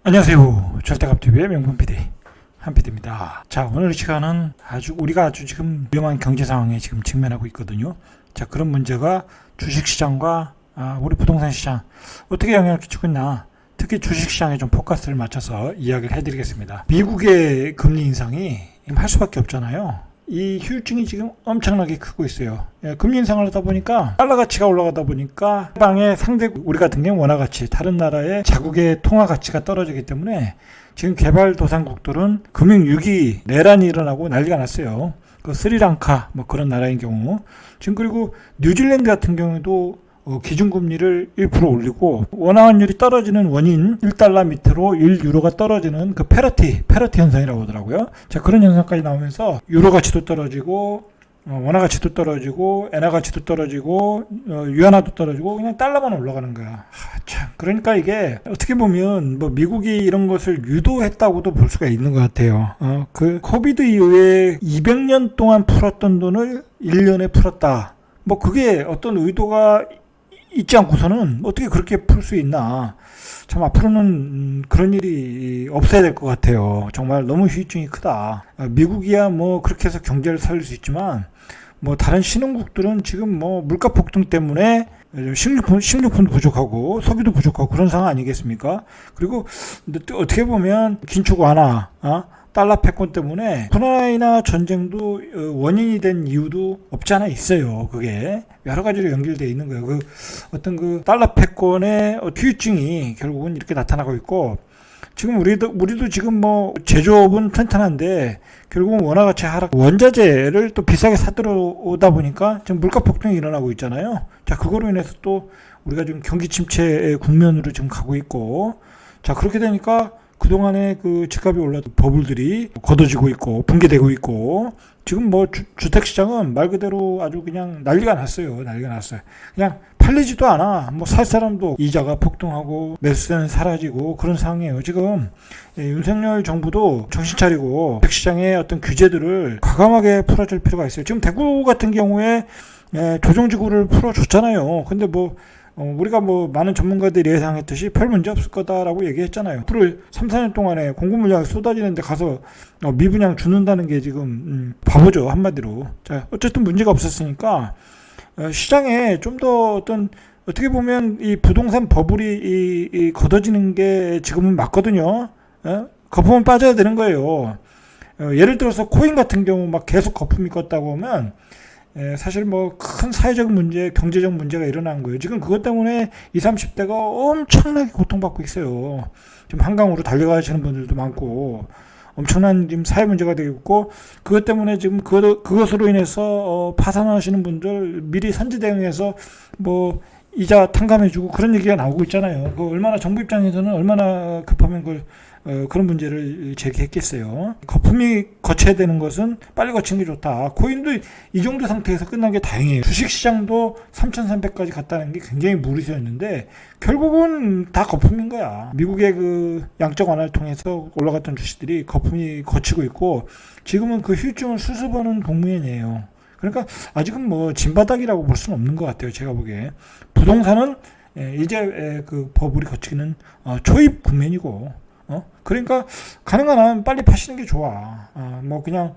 안녕하세요. 절대값TV의 명분 PD 한 PD입니다. 자, 오늘 시간은 우리가 지금 위험한 경제 상황에 지금 직면하고 있거든요. 자, 그런 문제가 주식시장과 우리 부동산 시장 어떻게 영향을 끼치고 있나, 특히 주식시장에 좀 포커스를 맞춰서 이야기를 해드리겠습니다. 미국의 금리 인상이 할 수밖에 없잖아요. 이 후유증이 지금 엄청나게 크고 있어요. 금리 인상을 하다 보니까 달러 가치가 올라가다 보니까 해방의 상대, 우리 같은 경우 원화 가치, 다른 나라의 자국의 통화 가치가 떨어지기 때문에 지금 개발도상국들은 금융위기, 내란이 일어나고 난리가 났어요. 그 스리랑카 뭐 그런 나라인 경우 지금, 그리고 뉴질랜드 같은 경우에도 기준금리를 1% 올리고 원화 환율이 떨어지는 원인 1달러 밑으로 1유로가 떨어지는 그 페러티 현상이라고 하더라고요. 자, 그런 현상까지 나오면서 유로 가치도 떨어지고 원화 가치도 떨어지고 엔화 가치도 떨어지고 유안화도 떨어지고 그냥 달러만 올라가는 거야. 참, 그러니까 이게 어떻게 보면 뭐 미국이 이런 것을 유도했다고도 볼 수가 있는 것 같아요. 그 코비드 이후에 200년 동안 풀었던 돈을 1년에 풀었다. 뭐 그게 어떤 의도가 있지 않고서는 어떻게 그렇게 풀 수 있나. 참, 앞으로는 그런 일이 없어야 될 것 같아요. 정말 너무 후유증이 크다. 미국이야 뭐 그렇게 해서 경제를 살릴 수 있지만 뭐 다른 신흥국들은 지금 뭐 물가 폭등 때문에 식료품도 부족하고 소비도 부족하고 그런 상황 아니겠습니까? 그리고 어떻게 보면 긴축 완화, 달러 패권 때문에 우크라이나 전쟁도 원인이 된 이유도 없지 않아 있어요. 그게 여러 가지로 연결되어 있는 거예요. 그 어떤 그 달러 패권의 후유증이 결국은 이렇게 나타나고 있고, 지금 우리도 지금 뭐 제조업은 튼튼한데 결국은 원화 가치 하락, 원자재를 또 비싸게 사들어오다 보니까 지금 물가 폭등이 일어나고 있잖아요. 자, 그거로 인해서 또 우리가 지금 경기 침체의 국면으로 지금 가고 있고, 자, 그렇게 되니까 그동안에 그 집값이 올랐던 버블들이 걷어지고 있고 붕괴되고 있고, 지금 뭐 주택시장은 말 그대로 아주 그냥 난리가 났어요. 그냥 팔리지도 않아. 뭐 살 사람도, 이자가 폭등하고 매수세는 사라지고 그런 상황이에요. 지금 윤석열 정부도 정신 차리고 주택시장의 어떤 규제들을 과감하게 풀어줄 필요가 있어요. 지금 대구 같은 경우에 조정지구를 풀어줬잖아요. 근데 우리가 뭐 많은 전문가들이 예상했듯이 별 문제 없을 거다라고 얘기했잖아요. 앞으로 3, 4년 동안에 공급 물량이 쏟아지는데 가서 미분양 주는다는 게 지금 바보죠, 한마디로. 자, 어쨌든 문제가 없었으니까 시장에 좀 더 어떻게 보면 이 부동산 버블이 이 걷어지는 게 지금은 맞거든요. 거품은 빠져야 되는 거예요. 예를 들어서 코인 같은 경우 막 계속 거품이 껐다고 하면 사실 뭐 큰 사회적 문제, 경제적 문제가 일어난 거예요. 지금 그것 때문에 20, 30대가 엄청나게 고통받고 있어요. 지금 한강으로 달려가시는 분들도 많고 엄청난 지금 사회 문제가 되고 있고, 그것 때문에 지금 그것으로 인해서 파산하시는 분들 미리 선제 대응해서 뭐 이자 탕감해주고 그런 얘기가 나오고 있잖아요. 그 얼마나 정부 입장에서는 얼마나 급하면 그런 문제를 제기했겠어요. 거품이 거쳐야 되는 것은 빨리 거치는 게 좋다. 코인도 이 정도 상태에서 끝난 게 다행이에요. 주식시장도 3,300까지 갔다는 게 굉장히 무리수였는데 결국은 다 거품인 거야. 미국의 그 양적 완화를 통해서 올라갔던 주식들이 거품이 거치고 있고, 지금은 그 후유증을 수습하는 국면이에요. 그러니까 아직은 뭐 진바닥이라고 볼 수는 없는 것 같아요. 제가 보기에 부동산은 이제 그 버블이 거치는 초입 국면이고, 그러니까 가능한 한 빨리 파시는 게 좋아. 뭐 그냥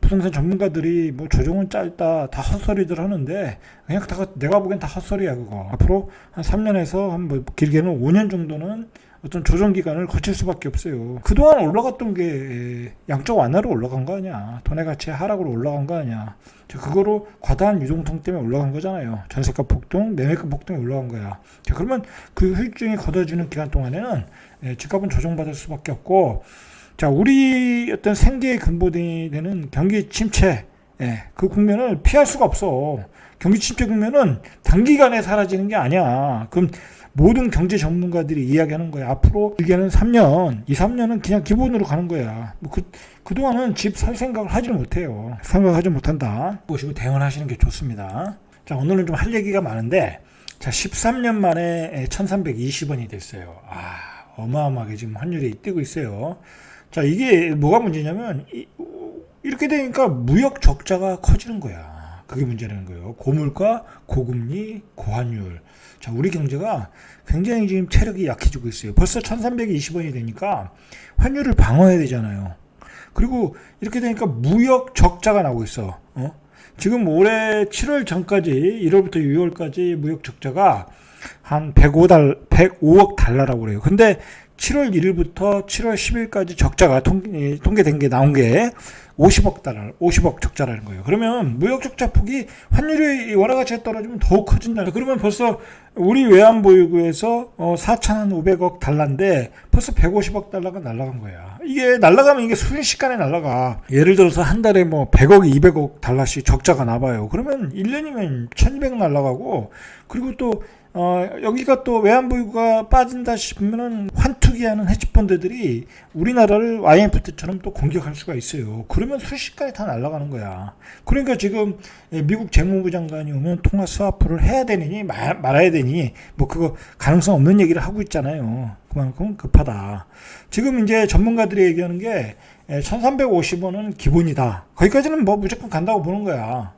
부동산 전문가들이 뭐 조정은 짧다 다 헛소리들 하는데 그냥 내가 보기엔 다 헛소리야 그거. 앞으로 한 3년에서 한 뭐 길게는 5년 정도는 어떤 조정 기간을 거칠 수밖에 없어요. 그동안 올라갔던 게 양적 완화로 올라간 거 아니야. 돈의 가치 하락으로 올라간 거 아니야. 그거로 과다한 유동성 때문에 올라간 거잖아요. 전세가 폭등, 매매가 폭등이 올라간 거야. 자, 그러면 그 후유증이 걷어지는 기간 동안에는 집값은 조정받을 수밖에 없고, 자, 우리 어떤 생계의 근본이 되는 경기 침체, 그 국면을 피할 수가 없어. 경기 침체 국면은 단기간에 사라지는 게 아니야. 그럼 모든 경제 전문가들이 이야기하는 거야. 앞으로 길게는 3년, 2, 3년은 그냥 기본으로 가는 거야. 뭐 그동안은 집 살 생각을 하지 못해요. 생각하지 못한다. 보시고 대응을 하시는 게 좋습니다. 자, 오늘은 좀 할 얘기가 많은데, 자, 13년 만에 1,320원이 됐어요. 어마어마하게 지금 환율이 뛰고 있어요. 자, 이게 뭐가 문제냐면, 이렇게 되니까 무역 적자가 커지는 거야. 그게 문제라는 거예요. 고물가, 고금리, 고환율. 자, 우리 경제가 굉장히 지금 체력이 약해지고 있어요. 벌써 1320원이 되니까 환율을 방어해야 되잖아요. 그리고 이렇게 되니까 무역 적자가 나오고 있어. 지금 올해 7월 전까지 1월부터 6월까지 무역 적자가 한 105억 달러라고 그래요. 근데 7월 1일부터 7월 10일까지 적자가 통계된 게 나온 게 50억 달러, 50억 적자라는 거예요. 그러면 무역 적자 폭이 환율이 원화가치가 떨어지면 더욱 커진다. 그러면 벌써 우리 외환보유고에서 4,500억 달러인데 벌써 150억 달러가 날아간 거야. 이게 날아가면 이게 순식간에 날아가. 예를 들어서 한 달에 뭐 100억, 200억 달러씩 적자가 나봐요. 그러면 1년이면 1,200 날아가고, 그리고 또 여기가 또 외환보유고가 빠진다 싶으면은 환투기하는 헤지펀드들이 우리나라를 IMF 때처럼 또 공격할 수가 있어요. 그러면 순식간에 다 날아가는 거야. 그러니까 지금 미국 재무부 장관이 오면 통화 스와프를 해야 되느니 말아야 되니 뭐 그거 가능성 없는 얘기를 하고 있잖아요. 그만큼 급하다. 지금 이제 전문가들이 얘기하는 게 1350원은 기본이다. 거기까지는 뭐 무조건 간다고 보는 거야.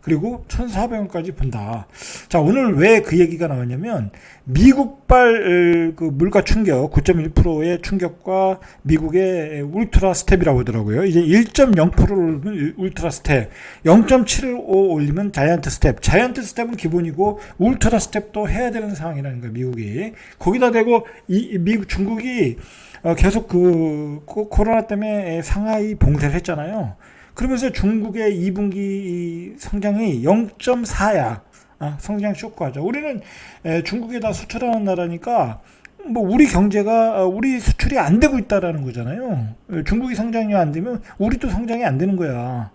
그리고 1,400원까지 본다. 자, 오늘 왜 그 얘기가 나왔냐면 미국발 그 물가 충격 9.1%의 충격과 미국의 울트라 스텝이라고 하더라고요. 이제 1.0%를 울트라 스텝, 0.75 올리면 자이언트 스텝. 자이언트 스텝은 기본이고 울트라 스텝도 해야 되는 상황이라는 거예요. 미국이. 거기다 대고 미국 중국이 계속 그 코로나 때문에 상하이 봉쇄를 했잖아요. 그러면서 중국의 2분기 성장이 0.4야. 성장 쇼크하죠. 우리는 중국에다 수출하는 나라니까 뭐 우리 경제가 우리 수출이 안 되고 있다라는 거잖아요. 중국이 성장이 안 되면 우리도 성장이 안 되는 거야.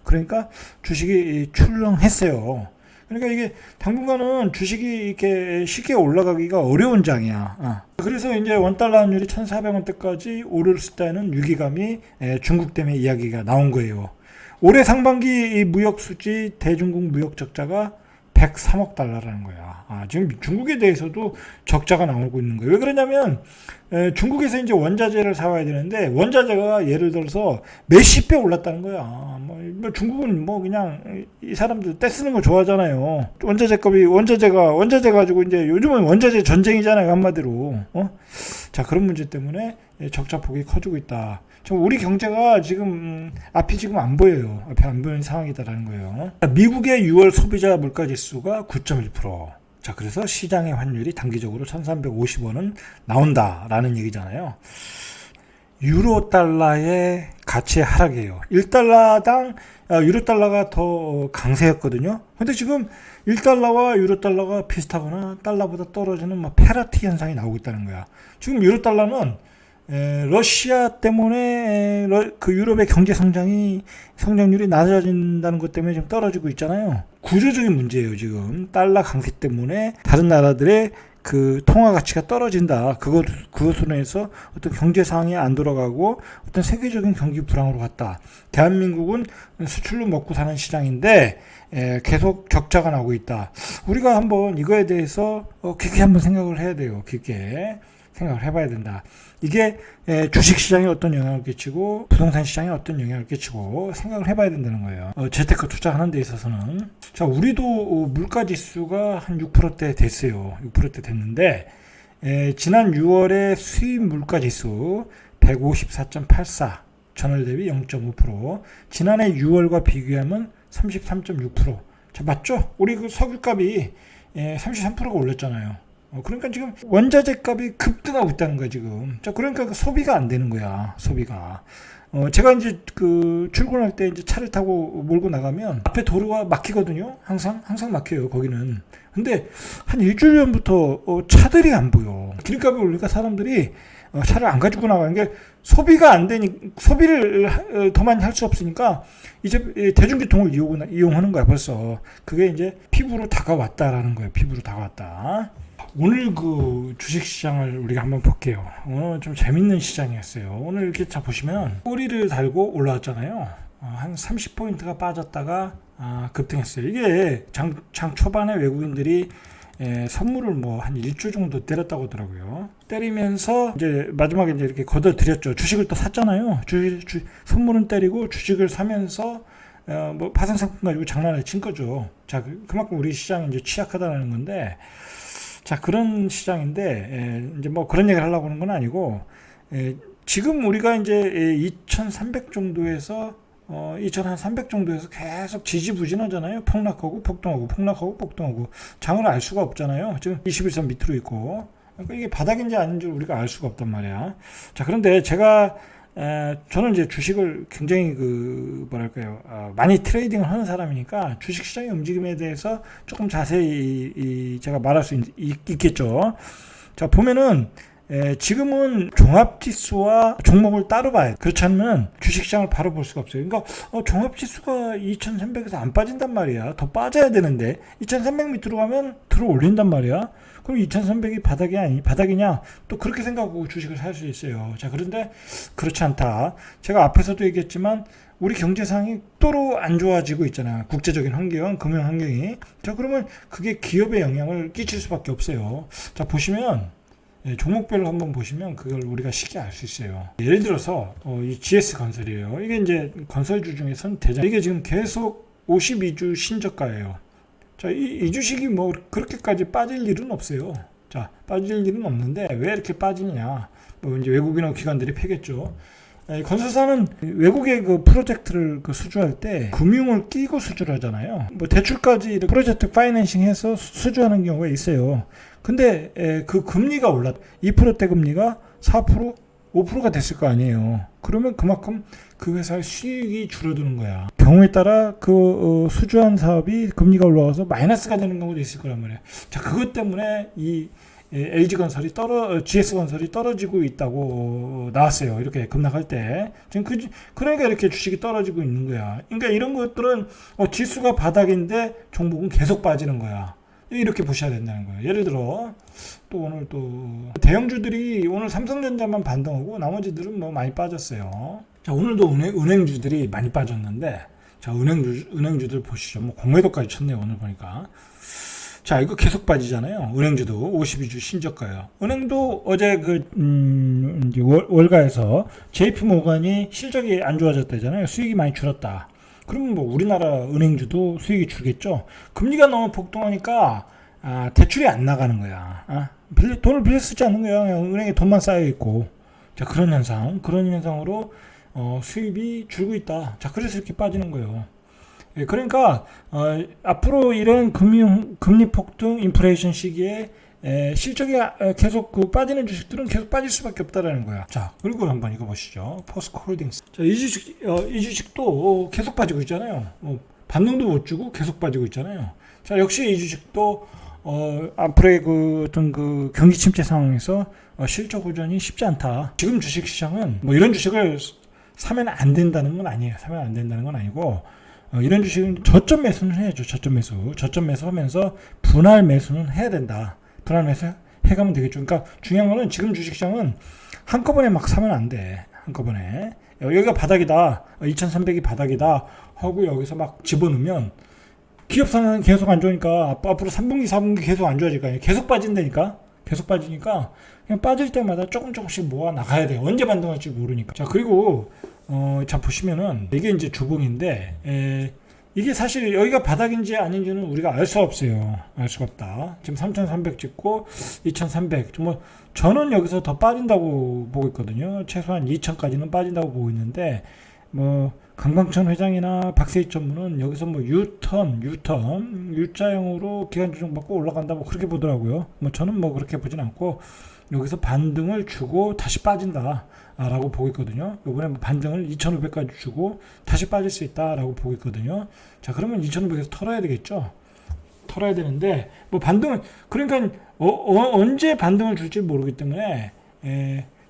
그러니까 주식이 출렁했어요. 그러니까 이게 당분간은 주식이 이렇게 쉽게 올라가기가 어려운 장이야. 그래서 이제 원달러 환율이 1,400원대까지 오를 수 있다는 위기감이 중국 때문에 이야기가 나온 거예요. 올해 상반기 이 무역 수지 대중국 무역 적자가 103억 달러라는 거야. 지금 중국에 대해서도 적자가 나오고 있는 거예요. 왜 그러냐면 중국에서 이제 원자재를 사와야 되는데 원자재가 예를 들어서 몇십 배 올랐다는 거야. 뭐 중국은 뭐 그냥 이 사람들 떼쓰는 거 좋아하잖아요. 원자재 가지고 이제 요즘은 원자재 전쟁이잖아요, 한마디로. 자, 그런 문제 때문에 적자 폭이 커지고 있다. 우리 경제가 지금 앞이 지금 안 보여요. 앞이 안 보이는 상황이다라는 거예요. 미국의 6월 소비자 물가 지수가 9.1%. 자, 그래서 시장의 환율이 단기적으로 1,350원은 나온다라는 얘기잖아요. 유로 달러의 가치의 하락이에요. 1달러당 유로 달러가 더 강세였거든요. 근데 지금 1달러와 유로 달러가 비슷하거나 달러보다 떨어지는 뭐 페라티 현상이 나오고 있다는 거야. 지금 유로 달러는 러시아 때문에 그 유럽의 경제 성장률이 낮아진다는 것 때문에 지금 떨어지고 있잖아요. 구조적인 문제예요. 지금 달러 강세 때문에 다른 나라들의 그 통화 가치가 떨어진다. 그것으로 해서 어떤 경제 상황이 안 돌아가고 어떤 세계적인 경기 불황으로 갔다. 대한민국은 수출로 먹고 사는 시장인데 계속 적자가 나오고 있다. 우리가 한번 이거에 대해서 깊게 한번 생각을 해야 돼요. 깊게 생각을 해봐야 된다. 이게 주식시장에 어떤 영향을 끼치고 부동산 시장에 어떤 영향을 끼치고 생각을 해봐야 된다는 거예요. 재테크 투자하는 데 있어서는. 자, 우리도 물가지수가 한 6%대 됐어요. 6%대 됐는데 지난 6월에 수입 물가지수 154.84, 전월 대비 0.5%, 지난해 6월과 비교하면 33.6%. 자, 맞죠? 우리 그 석유값이 33%가 올랐잖아요. 그러니까 지금 원자재 값이 급등하고 있다는 거야, 지금. 자, 그러니까 그 소비가 안 되는 거야, 소비가. 제가 이제 그 출근할 때 이제 차를 타고 몰고 나가면 앞에 도로가 막히거든요. 항상 막혀요, 거기는. 근데 한 일주일 전부터 차들이 안 보여. 기름값이 올리니까 사람들이 차를 안 가지고 나가는 게 소비가 안 되니, 소비를 더 많이 할 수 없으니까 이제 대중교통을 이용하는 거야, 벌써. 그게 이제 피부로 다가왔다라는 거예요, 피부로 다가왔다. 오늘 그 주식시장을 우리가 한번 볼게요. 오늘 좀 재밌는 시장이었어요. 오늘 이렇게 자 보시면 꼬리를 달고 올라왔잖아요. 한 30포인트가 빠졌다가 급등했어요. 이게 장 초반에 외국인들이 선물을 뭐 한 1주 정도 때렸다고 하더라고요. 때리면서 이제 마지막에 이제 이렇게 걷어들였죠. 주식을 또 샀잖아요. 선물은 때리고 주식을 사면서 뭐 파생 상품 가지고 장난을 친 거죠. 자, 그만큼 우리 시장이 이제 취약하다는 건데, 자, 그런 시장인데, 이제 뭐 그런 얘기를 하려고 하는 건 아니고, 지금 우리가 이제 2300 정도에서 2300 정도에서 계속 지지부진하잖아요. 폭락하고 폭등하고 폭락하고 폭등하고 장을 알 수가 없잖아요. 지금 21선 밑으로 있고, 그러니까 이게 바닥인지 아닌지 우리가 알 수가 없단 말이야. 자, 그런데 저는 이제 주식을 굉장히 많이 트레이딩을 하는 사람이니까 주식 시장의 움직임에 대해서 조금 자세히 제가 말할 수 있겠죠. 자, 보면은 지금은 종합지수와 종목을 따로 봐야 돼. 그렇지 않으면 주식시장을 바로 볼 수가 없어요. 그러니까 종합지수가 2300에서 안 빠진단 말이야. 더 빠져야 되는데 2300 밑으로 가면 들어 올린단 말이야. 그럼 2300이 바닥이냐? 또 그렇게 생각하고 주식을 살 수 있어요. 자, 그런데 그렇지 않다. 제가 앞에서도 얘기했지만 우리 경제상이 또로 안 좋아지고 있잖아. 국제적인 환경, 금융 환경이. 자, 그러면 그게 기업에 영향을 끼칠 수밖에 없어요. 자, 보시면 종목별로 한번 보시면 그걸 우리가 쉽게 알 수 있어요. 예를 들어서 이 GS건설이에요. 이게 이제 건설주 중에선 대장. 이게 지금 계속 52주 신저가예요. 자, 이 주식이 뭐 그렇게까지 빠질 일은 없어요. 자, 빠질 일은 없는데 왜 이렇게 빠지냐? 뭐 이제 외국인하고 기관들이 패겠죠. 건설사는 외국의 그 프로젝트를 수주할 때 금융을 끼고 수주를 하잖아요. 뭐 대출까지 프로젝트 파이낸싱해서 수주하는 경우가 있어요. 근데 그 금리가 올랐. 2%대 금리가 4%, 5%가 됐을 거 아니에요. 그러면 그만큼 그 회사의 수익이 줄어드는 거야. 경우에 따라 수주한 사업이 금리가 올라가서 마이너스가 되는 경우도 있을 거란 말이에요. 자, 그것 때문에 이 LG건설이 GS건설이 떨어지고 있다고 나왔어요. 이렇게 급락할 때. 지금 그러니까 이렇게 주식이 떨어지고 있는 거야. 그러니까 이런 것들은 지수가 바닥인데 종목은 계속 빠지는 거야. 이렇게 보셔야 된다는 거예요. 예를 들어 또 오늘 대형주들이 오늘 삼성전자만 반등하고 나머지들은 뭐 많이 빠졌어요. 자, 오늘도 은행주들이 많이 빠졌는데, 자, 은행주들 보시죠. 뭐 공매도까지 쳤네요. 오늘 보니까. 자, 이거 계속 빠지잖아요. 은행주도 52주 신저가예요. 은행도 어제 월가에서 JP모간이 실적이 안 좋아졌다잖아요. 수익이 많이 줄었다. 그러면 뭐 우리나라 은행주도 수익이 줄겠죠. 금리가 너무 폭등하니까 대출이 안 나가는 거야. 돈을 빌려 쓰지 않는 거야. 그냥 은행에 돈만 쌓여 있고. 자, 그런 현상으로 수입이 줄고 있다. 자, 그래서 이렇게 빠지는 거예요. 그러니까 앞으로 이런 금리 폭등, 인플레이션 시기에 실적이 계속 빠지는 주식들은 계속 빠질 수밖에 없다라는 거야. 자, 그리고 한번 이거 보시죠. 포스코홀딩스. 자, 이 주식도 계속 빠지고 있잖아요. 반등도 못 주고 계속 빠지고 있잖아요. 자, 역시 이 주식도 앞으로의 어떤 경기 침체 상황에서 실적 호전이 쉽지 않다. 지금 주식 시장은 뭐 이런 주식을 사면 안 된다는 건 아니에요. 사면 안 된다는 건 아니고, 이런 주식은 저점 매수는 해야죠. 저점 매수 하면서 분할 매수는 해야 된다. 분할 매수 해가면 되겠죠. 그러니까 중요한 거는 지금 주식시장은 한꺼번에 막 사면 안 돼. 한꺼번에. 여기가 바닥이다. 2300이 바닥이다. 하고 여기서 막 집어넣으면 기업 상황은 계속 안 좋으니까 앞으로 3분기, 4분기 계속 안 좋아질 거 아니에요. 계속 빠진다니까. 계속 빠지니까 그냥 빠질 때마다 조금씩 모아 나가야 돼요. 언제 반등할지 모르니까. 자, 그리고 자, 보시면은 이게 이제 주봉인데 이게 사실 여기가 바닥인지 아닌지는 우리가 알 수 없어요. 알 수가 없다. 지금 3,300 찍고 2,300. 뭐 저는 여기서 더 빠진다고 보고 있거든요. 최소한 2,000까지는 빠진다고 보고 있는데, 뭐 강방천 회장이나 박세희 전무는 여기서 뭐 U자형으로 기간 조정 받고 올라간다 뭐 그렇게 보더라고요. 뭐 저는 뭐 그렇게 보진 않고 여기서 반등을 주고 다시 빠진다 라고 보고 있거든요. 이번에 반등을 2,500까지 주고 다시 빠질 수 있다라고 보고 있거든요. 자, 그러면 2,500에서 털어야 되겠죠. 털어야 되는데 뭐 반등은 그러니까 언제 반등을 줄지 모르기 때문에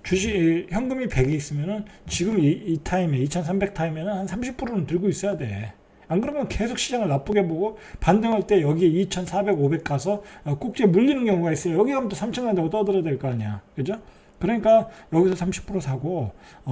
주식 현금이 100이 있으면은 지금 이 타임에 2,300 타임에는 한 30%는 들고 있어야 돼. 안 그러면 계속 시장을 나쁘게 보고 반등할 때 여기에 2,400, 500 가서 꼭지에 물리는 경우가 있어요. 여기 가면 또 3,000 간다고 떠들어야 될 거 아니야. 그죠? 그러니까 여기서 30% 사고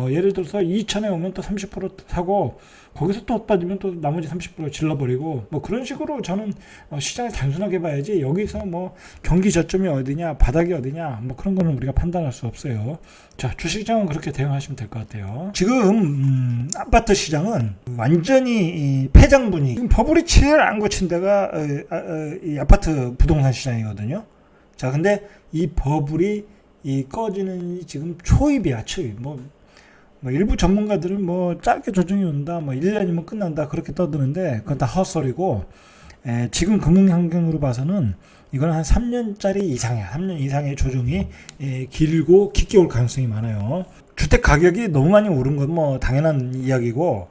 예를 들어서 2천에 오면 또 30% 사고 거기서 또 빠지면 또 나머지 30% 질러버리고 뭐 그런 식으로 저는 시장을 단순하게 봐야지 여기서 뭐 경기 저점이 어디냐 바닥이 어디냐 뭐 그런 거는 우리가 판단할 수 없어요. 자, 주식시장은 그렇게 대응하시면 될 것 같아요. 지금 아파트 시장은 완전히 이 폐장 분위기. 지금 버블이 제일 안 고친 데가 이 아파트 부동산 시장이거든요. 자, 근데 이 버블이 이 꺼지는 지금 초입이야, 초입. 뭐 일부 전문가들은 뭐 짧게 조정이 온다, 뭐 1년이면 끝난다 그렇게 떠드는데 그건 다 헛소리고, 지금 금융 환경으로 봐서는 이건 한 3년짜리 이상이야. 3년 이상의 조정이 길고 깊게 올 가능성이 많아요. 주택 가격이 너무 많이 오른 건 뭐 당연한 이야기고,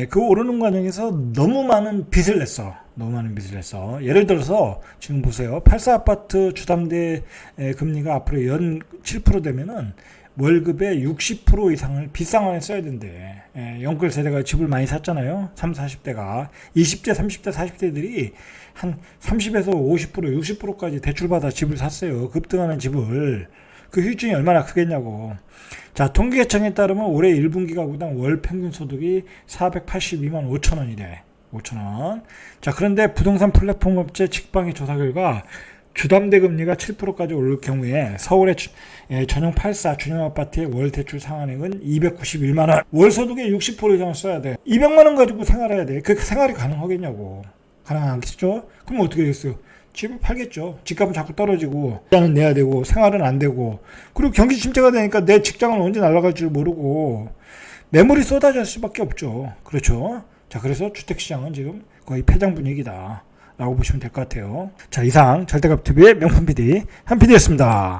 그 오르는 과정에서 너무 많은 빚을 냈어. 너무 많은 빚을 냈어. 예를 들어서 지금 보세요. 84 아파트 주담대 금리가 앞으로 연 7% 되면은 월급의 60% 이상을 빚 상환에 써야 된대. 영끌 세대가 집을 많이 샀잖아요. 30, 40대가. 20대, 30대, 40대들이 한 30에서 50%, 60%까지 대출받아 집을 샀어요. 급등하는 집을. 그 후유증이 얼마나 크겠냐고. 자, 통계청에 따르면 올해 1분기 가구당 월 평균 소득이 482만 5천 원이래. 5천 원. 자, 그런데 부동산 플랫폼 업체 직방의 조사 결과 주담대 금리가 7%까지 오를 경우에 서울의 전용 84 준용 아파트의 월 대출 상환액은 291만 원. 월 소득의 60% 이상을 써야 돼. 200만 원 가지고 생활해야 돼. 그 생활이 가능하겠냐고. 가능하겠죠? 그럼 어떻게 되겠어요? 집을 팔겠죠. 집값은 자꾸 떨어지고 일단은 내야 되고 생활은 안 되고, 그리고 경기 침체가 되니까 내 직장은 언제 날아갈 줄 모르고 매물이 쏟아질 수밖에 없죠. 그렇죠? 자, 그래서 주택시장은 지금 거의 폐장 분위기다 라고 보시면 될 것 같아요. 자, 이상 절대값TV의 명품 PD 한 PD였습니다.